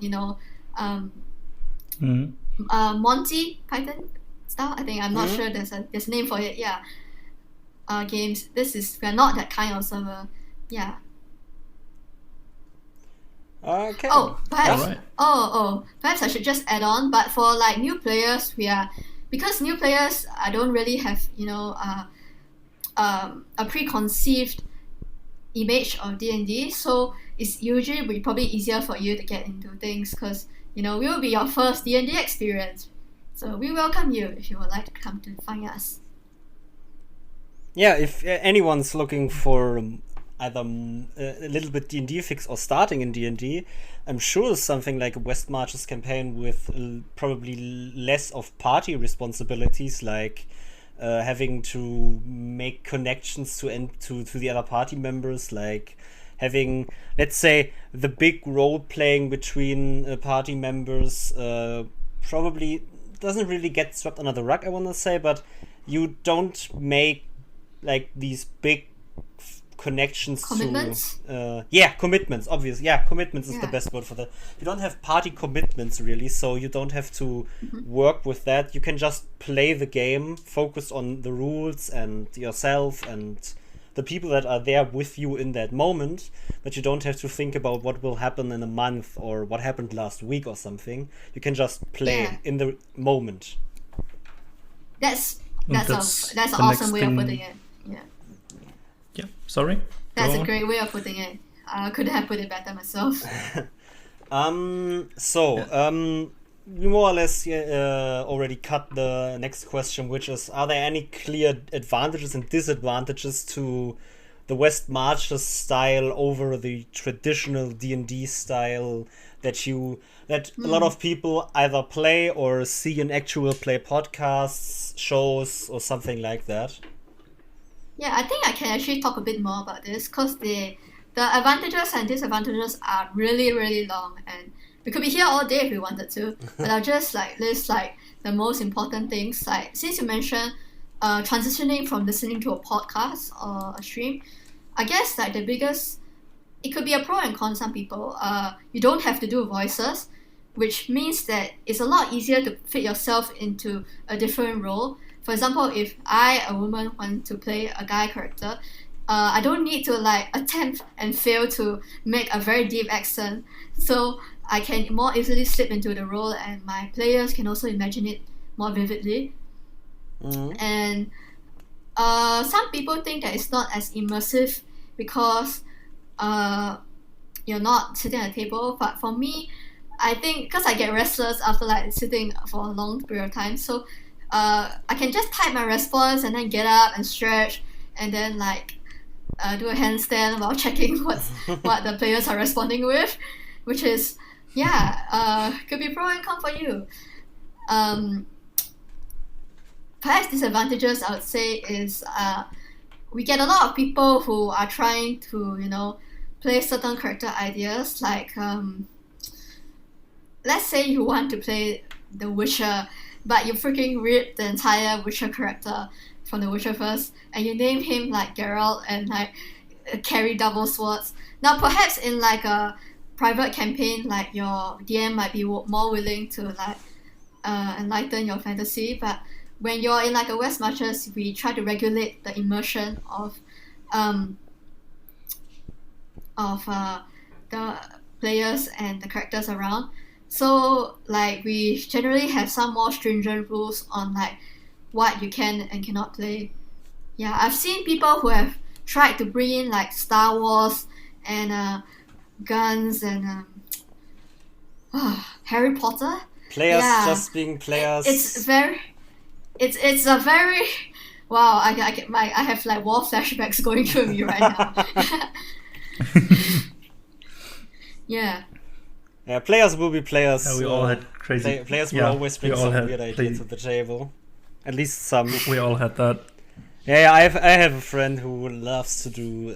Monty Python style. I think I'm not sure there's a name for it. Yeah. Games. We're not that kind of server. Yeah. Okay. Perhaps I should just add on. But for like new players, because new players I don't really have a preconceived image of D&D, so it's usually probably easier for you to get into things because we will be your first D&D experience. So we welcome you if you would like to come to find us. Yeah, if anyone's looking for either a little bit D&D fix or starting in D&D, I'm sure something like a West Marches campaign with probably less of party responsibilities, like having to make connections to the other party members, like having, let's say, the big role playing between party members probably doesn't really get swept under the rug, I want to say, but you don't make like these big connections Commitments? to commitments, obviously. Commitments is the best word for that. You don't have party commitments really, so you don't have to work with that. You can just play the game, focus on the rules and yourself and the people that are there with you in that moment, but you don't have to think about what will happen in a month or what happened last week or something. You can just play in the moment. That's an awesome way of putting it. Yeah, sorry? That's a great way of putting it. I couldn't have put it better myself. We more or less already cut the next question, which is, are there any clear advantages and disadvantages to the West Marches style over the traditional D&D style that a lot of people either play or see in actual play podcasts, shows, or something like that? Yeah, I think I can actually talk a bit more about this because the advantages and disadvantages are really, really long, and we could be here all day if we wanted to, but I'll just list the most important things. Since you mentioned transitioning from listening to a podcast or a stream, I guess the biggest, it could be a pro and con. Some people, you don't have to do voices, which means that it's a lot easier to fit yourself into a different role. For example, if I, a woman, want to play a guy character, I don't need to attempt and fail to make a very deep accent. So I can more easily slip into the role, and my players can also imagine it more vividly. And some people think that it's not as immersive because you're not sitting at a table. But for me, I think because I get restless after sitting for a long period of time, so I can just type my response and then get up and stretch and then do a handstand while checking what the players are responding with, which is could be pro and con for you. Perhaps disadvantages I would say is we get a lot of people who are trying to play certain character ideas, let's say you want to play The Witcher, but you freaking ripped the entire Witcher character from The Witcher first, and you name him Geralt and carry double swords. Now perhaps in a private campaign, your DM might be more willing to enlighten your fantasy, but when you're in a West Marches, we try to regulate the immersion of the players and the characters around. So we generally have some more stringent rules on what you can and cannot play. Yeah, I've seen people who have tried to bring in Star Wars and guns and Harry Potter. Players just being players. It's a very wow. I have war flashbacks going through me right now. Yeah. Yeah, players will be players. Yeah, we all had crazy. Players will always bring some weird ideas to the table. At least some. We all had that. Yeah, I have a friend who loves to do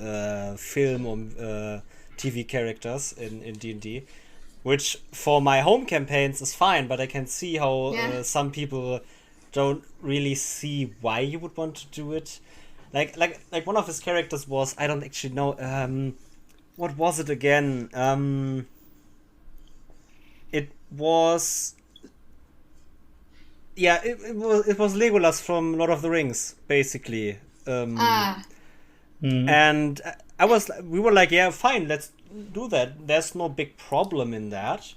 film or TV characters in D&D, which for my home campaigns is fine, but I can see how some people don't really see why you would want to do it. Like one of his characters was, I don't actually know, what was it again? It was it was Legolas from Lord of the Rings, basically. And we were like, yeah, fine, let's do that. There's no big problem in that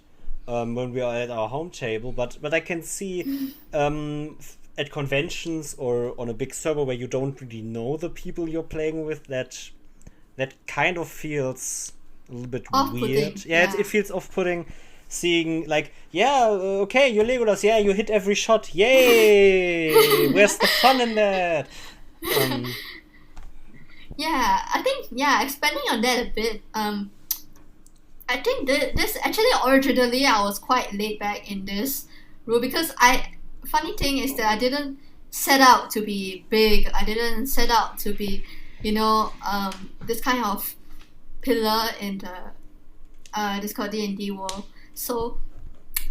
when we are at our home table. But I can see at conventions or on a big server where you don't really know the people you're playing with, that kind of feels a little bit weird. Yeah, it feels off-putting. Seeing okay, you're Legolas, you hit every shot, yay! Where's the fun in that? I think expanding on that a bit, I think this actually originally I was quite laid back in this rule because funny thing is that I didn't set out to be big. I didn't set out to be this kind of pillar in the Discord D&D world. So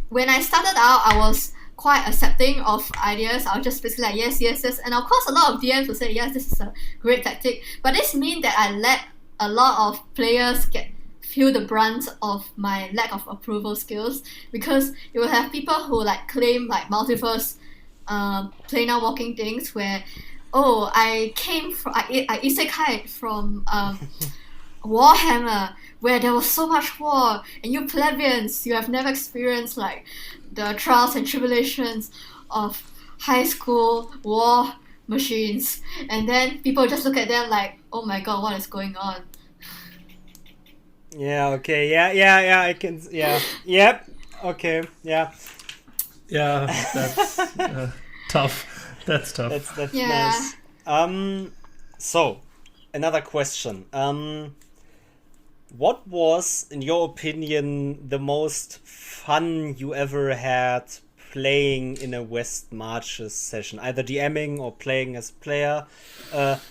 when I started out, I was quite accepting of ideas. I'll just basically like yes, yes, yes, and of course a lot of DMs will say yes, this is a great tactic. But this means that I let a lot of players feel the brunt of my lack of approval skills, because you will have people who like claim like multiverse planar walking things where I isekai from Warhammer, where there was so much war, and you plebeians, you have never experienced like the trials and tribulations of high school war machines, and then people just look at them like, oh my god, what is going on? Yeah, okay, yeah, I can, yeah, yep, okay, yeah. Yeah, that's tough. That's tough. That's Yeah. nice. So, another question. What was, in your opinion, the most fun you ever had playing in a West Marches session? Either DMing or playing as a player?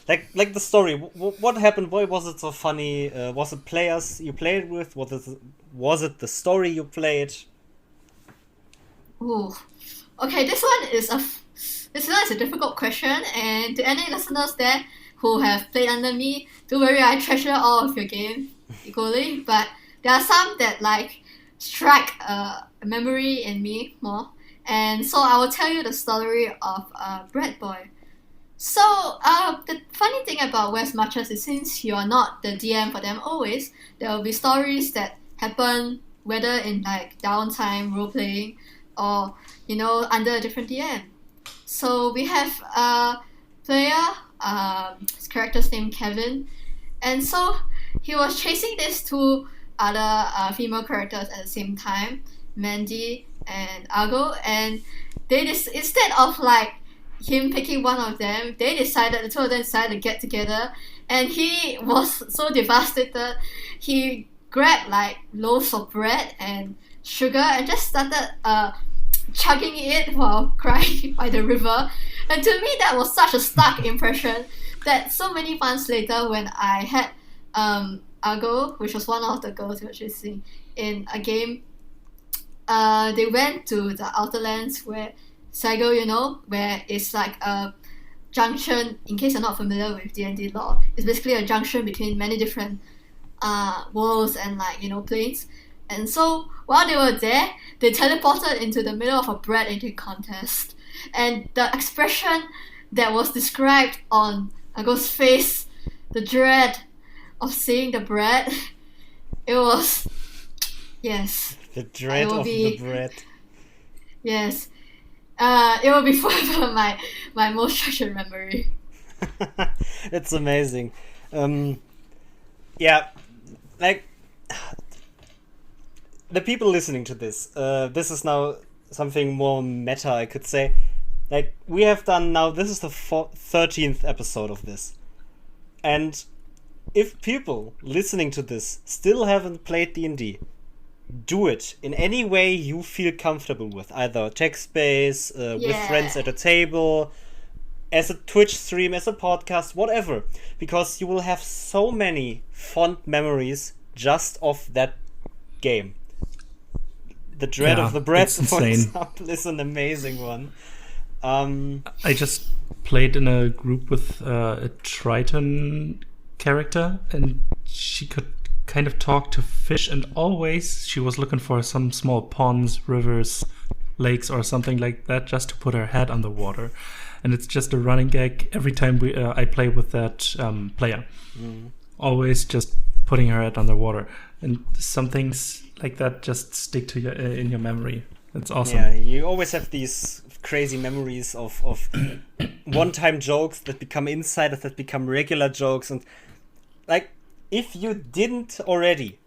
Like the story. What happened? Why was it so funny? Was it players you played with? Was it the story you played? Ooh. Okay, this one is a difficult question, and to any listeners there who have played under me, don't worry, I treasure all of your game equally, but there are some that like strike a memory in me more, and so I will tell you the story of Bread Boy. So the funny thing about West Marches is, since you are not the DM for them always, there will be stories that happen whether in like downtime role playing or under a different DM. So we have a player, his character's name Kevin, and so he was chasing these two other female characters at the same time, Mandy and Argo, and they instead of like him picking one of them, the two of them decided to get together, and he was so devastated, he grabbed like loaves of bread and sugar and just started chugging it while crying by the river. And to me that was such a stark impression that so many months later, when I had Argo, which was one of the girls we were chasing in a game, they went to the Outer Lands where Saigo, where it's like a junction. In case you're not familiar with D&D lore, it's basically a junction between many different worlds and like planes. And so while they were there, they teleported into the middle of a bread eating contest, and the expression that was described on Argo's face, the dread of seeing the bread, it was, yes, the dread of the bread. Yes. It will be forever my most treasured memory. It's amazing. Yeah, like the people listening to this, this is now something more meta, I could say. Like, we have done now, this is the 13th episode of this. And if people listening to this still haven't played D&D, do it in any way you feel comfortable with, either text-based, with friends at a table, as a Twitch stream, as a podcast, whatever, because you will have so many fond memories just of that game. The Dread of the Bread, for example, is an amazing one. I just played in a group with a Triton character, and she could kind of talk to fish, and always she was looking for some small ponds, rivers, lakes, or something like that, just to put her head underwater. And it's just a running gag every time I play with that player. Always just putting her head underwater, and some things like that just stick to you in your memory. It's awesome. Yeah, you always have these crazy memories of one-time jokes that become insiders, that become regular jokes, and like, if you didn't already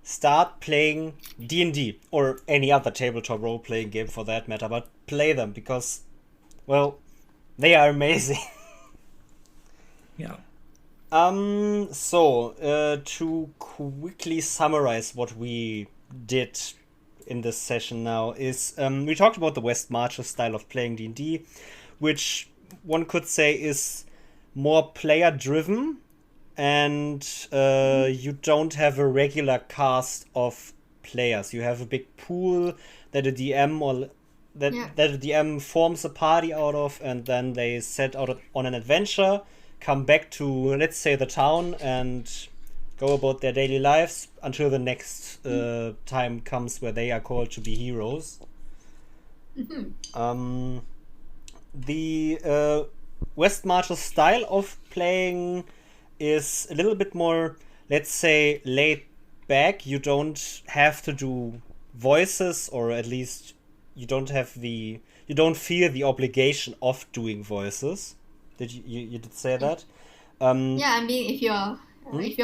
start playing D&D or any other tabletop role-playing game for that matter, but play them, because, well, they are amazing. Yeah. So, to quickly summarize what we did in this session now is, we talked about the West Marches style of playing D&D, which one could say is more player-driven, and you don't have a regular cast of players. You have a big pool that a DM or that the DM forms a party out of, and then they set out on an adventure, come back to, let's say, the town, and go about their daily lives until the next time comes where they are called to be heroes. Mm-hmm. The West Marshall style of playing is a little bit more, let's say, laid back. You don't have to do voices, or at least you don't feel the obligation of doing voices. Did you did say that? Yeah, I mean, if you're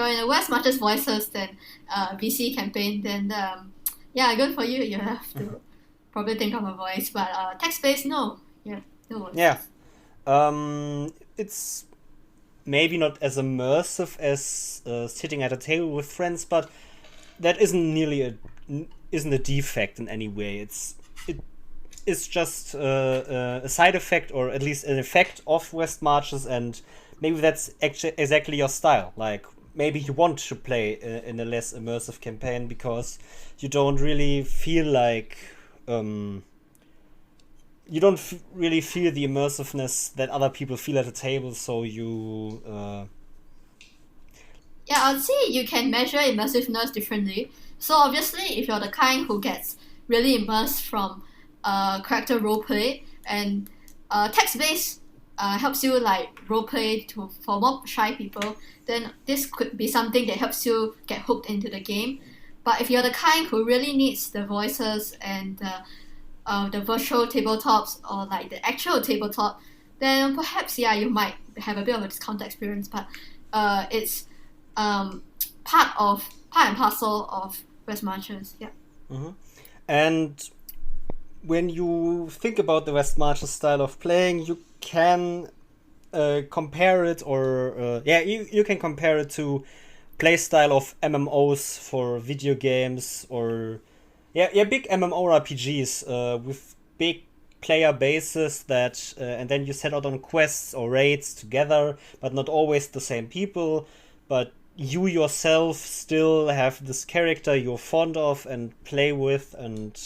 in a West Marches voices, then VC campaign, then yeah, good for you. You have to probably think of a voice, but text-based, no. Yeah, no voice. Yeah. It's maybe not as immersive as sitting at a table with friends, but that isn't a defect in any way. It's just a side effect, or at least an effect of West Marches, and maybe that's actually exactly your style. Like, maybe you want to play in a less immersive campaign because you don't really feel like you don't really feel the immersiveness that other people feel at the table, so you Yeah, I'd say you can measure immersiveness differently. So obviously, if you're the kind who gets really immersed from character roleplay, and text-based helps you like roleplay for more shy people, then this could be something that helps you get hooked into the game. But if you're the kind who really needs the voices and the virtual tabletops, or like the actual tabletop, then perhaps you might have a bit of a discounted experience. But it's part and parcel of West Marches. Yeah. Mm-hmm. And when you think about the West Marches style of playing, you can compare it, or you can compare it to playstyle of MMOs for video games, or big MMORPGs with big player bases that and then you set out on quests or raids together, but not always the same people, but you yourself still have this character you're fond of and play with. And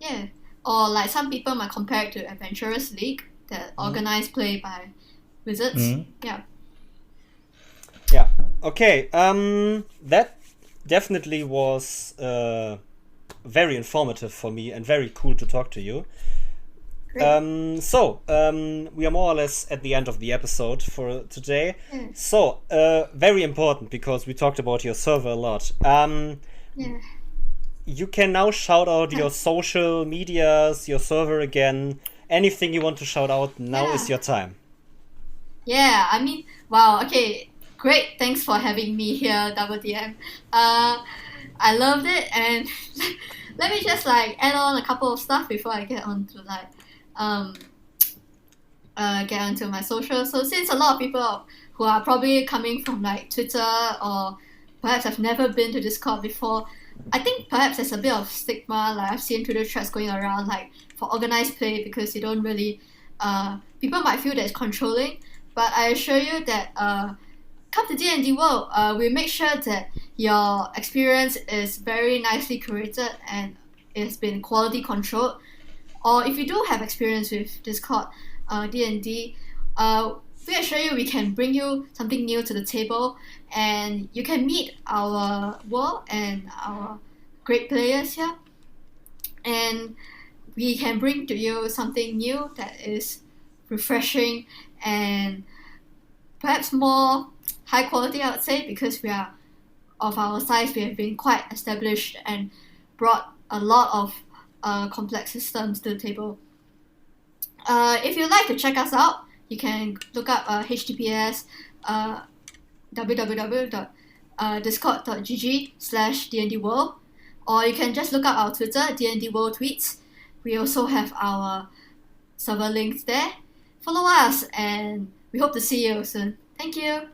yeah, or like some people might compare it to Adventurers League, that organized play by wizards. Yeah. Okay. That definitely was very informative for me and very cool to talk to you. So we are more or less at the end of the episode for today. So very important, because we talked about your server a lot. You can now shout out your social medias, your server again. Anything you want to shout out, now is your time. Yeah, I mean, wow, okay, great, thanks for having me here, DoubleDM. I loved it, and let me just like add on a couple of stuff before I get on to like get onto my social. So since a lot of people who are probably coming from like Twitter, or perhaps have never been to Discord before, I think perhaps there's a bit of stigma. Like I've seen Twitter threads going around like for organized play, because you don't really people might feel that it's controlling, but I assure you that come to D&D World, we make sure that your experience is very nicely curated and it's been quality controlled. Or if you do have experience with Discord D&D, we assure you we can bring you something new to the table, and you can meet our world and our great players here, and we can bring to you something new that is refreshing and perhaps more high quality, I would say, because we are of our size. We have been quite established and brought a lot of complex systems to the table. If you'd like to check us out, you can look up https www.discord.gg/dndworld, or you can just look up our Twitter, DnD World Tweets. We also have our server links there. Follow us, and we hope to see you soon. Thank you.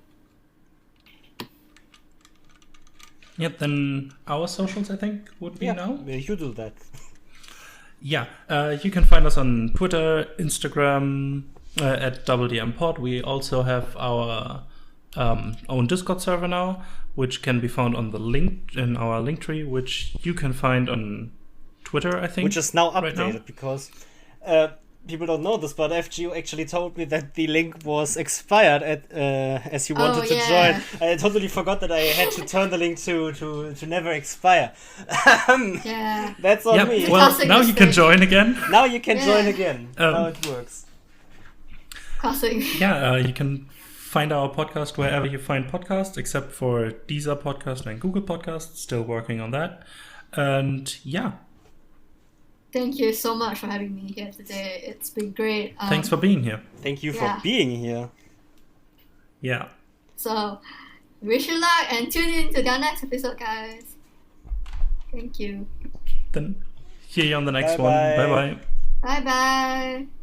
Yep, then our socials, I think, would be now. You do that. Yeah, you can find us on Twitter, Instagram, at DoubleDM We also have our own Discord server now, which can be found on the link in our link tree, which you can find on Twitter, I think. Which is now right updated now. because people don't know this, but FG actually told me that the link was expired as you wanted to join. I totally forgot that I had to turn the link to never expire. Yeah. That's on me. Well, now you can join again. Now you can join again. Now it works. Classic. Yeah, you can find our podcast wherever you find podcasts, except for Deezer Podcast and Google Podcasts. Still working on that. And yeah. Thank you so much for having me here today. It's been great. Thanks for being here. Thank you for being here. Yeah. So, wish you luck and tune in to the next episode, guys. Thank you. Then, see you on the next one. Bye-bye. Bye-bye. Bye-bye.